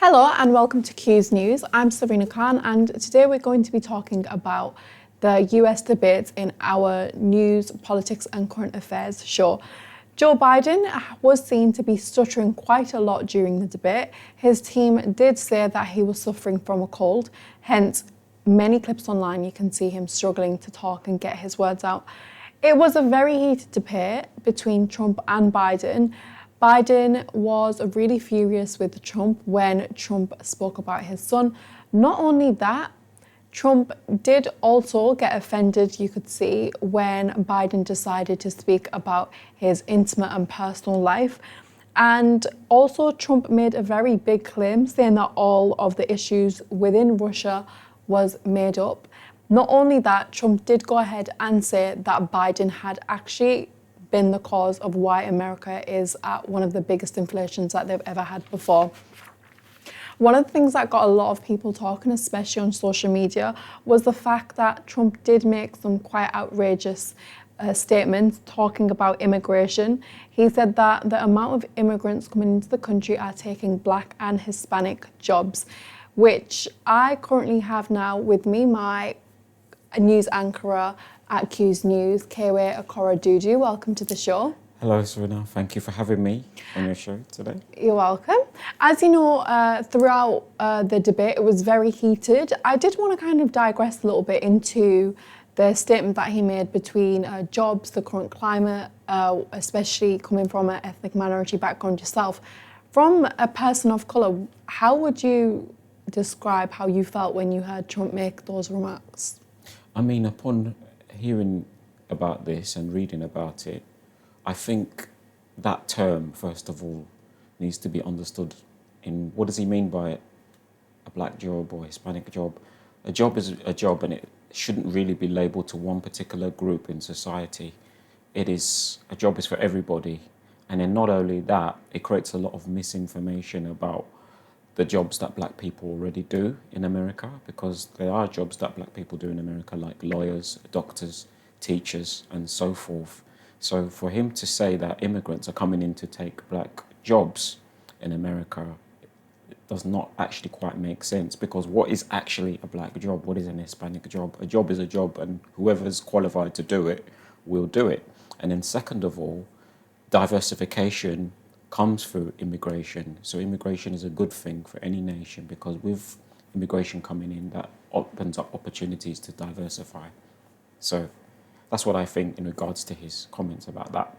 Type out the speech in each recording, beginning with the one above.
Hello and welcome to QUEWSNews. I'm Serena Khan and today we're going to be talking about the US debates in our news, politics and current affairs show. Joe Biden was seen to be stuttering quite a lot during the debate. His team did say that he was suffering from a cold, hence many clips online you can see him struggling to talk and get his words out. It was a very heated debate between Trump and Biden. Biden was really furious with Trump when Trump spoke about his son. Not only that, Trump did also get offended, you could see, when Biden decided to speak about his intimate and personal life. And also Trump made a very big claim saying that all of the issues within Russia was made up. Not only that, Trump did go ahead and say that Biden had actually been the cause of why America is at one of the biggest inflations that they've ever had before. One of the things that got a lot of people talking, especially on social media, was the fact that Trump did make some quite outrageous statements talking about immigration. He said that the amount of immigrants coming into the country are taking Black and Hispanic jobs, which I currently have now with me, my news anchor at QUEWSNews, Kewe Okorodudu. Welcome to the show. Hello, Serena. Thank you for having me on your show today. You're welcome. As you know, throughout the debate, it was very heated. I did want to kind of digress a little bit into the statement that he made between jobs, the current climate, especially coming from an ethnic minority background yourself. From a person of colour, how would you describe how you felt when you heard Trump make those remarks? I mean, upon hearing about this and reading about it, I think that term, first of all, needs to be understood in what does he mean by a Black job or Hispanic job. A job is a job and it shouldn't really be labelled to one particular group in society. A job is for everybody. And then not only that, it creates a lot of misinformation about the jobs that Black people already do in America, because there are jobs that Black people do in America, like lawyers, doctors, teachers, and so forth. So for him to say that immigrants are coming in to take Black jobs in America, it does not actually quite make sense, because what is actually a Black job? What is an Hispanic job? A job is a job, and whoever's qualified to do it will do it. And then second of all, diversification comes through immigration. So immigration is a good thing for any nation, because with immigration coming in, that opens up opportunities to diversify. So that's what I think in regards to his comments about that.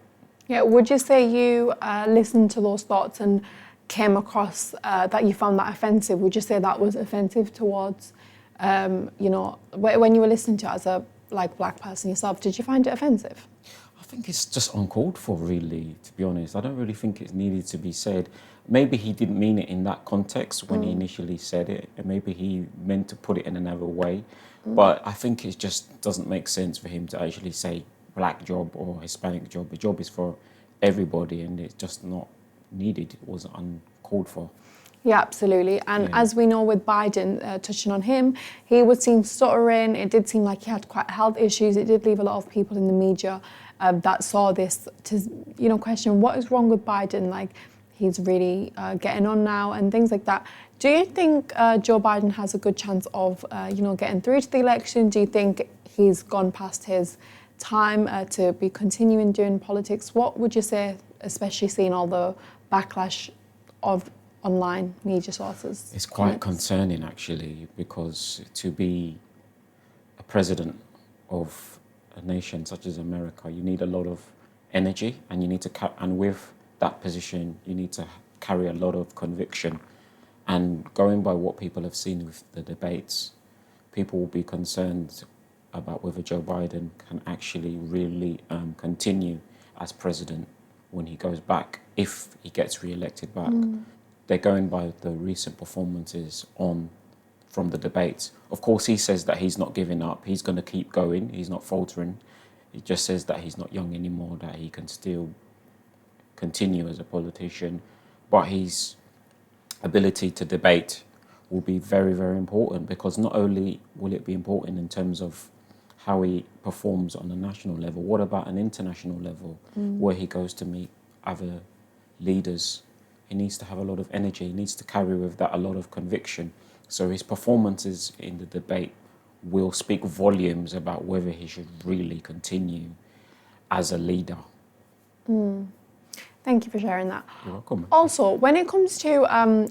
Yeah, would you say you listened to those thoughts and came across that you found that offensive? Would you say that was offensive towards, when you were listening to it as a Black person yourself, did you find it offensive? I think it's just uncalled for, really, to be honest. I don't really think it's needed to be said. Maybe he didn't mean it in that context when he initially said it, and maybe he meant to put it in another way. But I think it just doesn't make sense for him to actually say Black job or Hispanic job. A job is for everybody, and it's just not needed. It was uncalled for. Yeah, absolutely. And as we know with Biden, touching on him, he was seen stuttering. It did seem like he had quite health issues. It did leave a lot of people in the media that saw this to, question what is wrong with Biden. Like, he's really getting on now and things like that. Do you think Joe Biden has a good chance of, getting through to the election? Do you think he's gone past his time to be continuing doing politics? What would you say, especially seeing all the backlash of online media sources? It's quite concerning, actually, because to be a president of a nation such as America, you need a lot of energy, and you need to and with that position, you need to carry a lot of conviction. And going by what people have seen with the debates, people will be concerned about whether Joe Biden can actually really continue as president when he goes back, if he gets re-elected back. They're going by the recent performances from the debates. Of course, he says that he's not giving up. He's going to keep going. He's not faltering. He just says that he's not young anymore, that he can still continue as a politician. But his ability to debate will be very, very important, because not only will it be important in terms of how he performs on a national level, what about an international level where he goes to meet other leaders he needs to have a lot of energy. He needs to carry with that a lot of conviction. So his performances in the debate will speak volumes about whether he should really continue as a leader. Thank you for sharing that. You're welcome. Also, when it comes to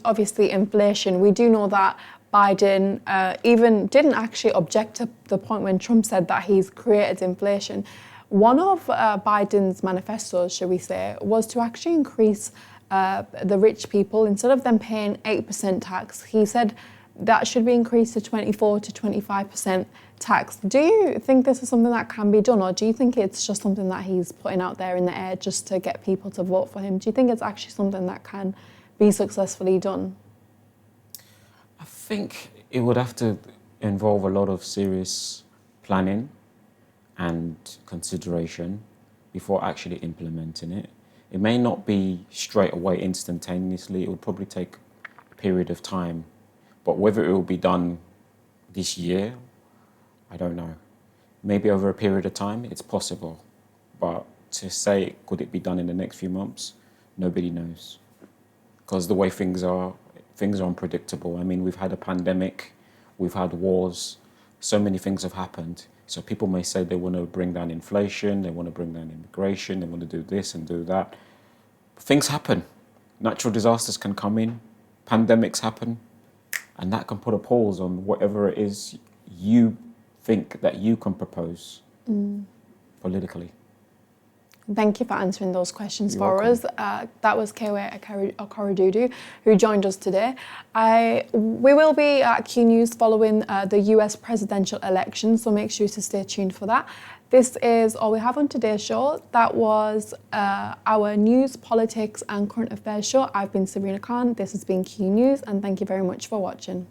obviously inflation, we do know that Biden even didn't actually object to the point when Trump said that he's created inflation. One of Biden's manifestos, shall we say, was to actually increase the rich people. Instead of them paying 8% tax, he said that should be increased to 24 to 25% tax. Do you think this is something that can be done, or do you think it's just something that he's putting out there in the air just to get people to vote for him? Do you think it's actually something that can be successfully done? I think it would have to involve a lot of serious planning and consideration before actually implementing it. It may not be straight away, instantaneously. It would probably take a period of time. But whether it will be done this year, I don't know. Maybe over a period of time, it's possible. But to say, could it be done in the next few months? Nobody knows. Because the way things are unpredictable. I mean, we've had a pandemic, we've had wars, so many things have happened. So people may say they want to bring down inflation, they want to bring down immigration, they want to do this and do that. Things happen. Natural disasters can come in, pandemics happen, and that can put a pause on whatever it is you think that you can propose politically. Thank you for answering those questions You're for welcome. us. That was Kewe Okorodudu, who joined us today. We will be at Q News following the US presidential election, so make sure to stay tuned for that. This is all we have on today's show. That was our news, politics and current affairs show. I've been Sabrina Khan. This has been Q News, and thank you very much for watching.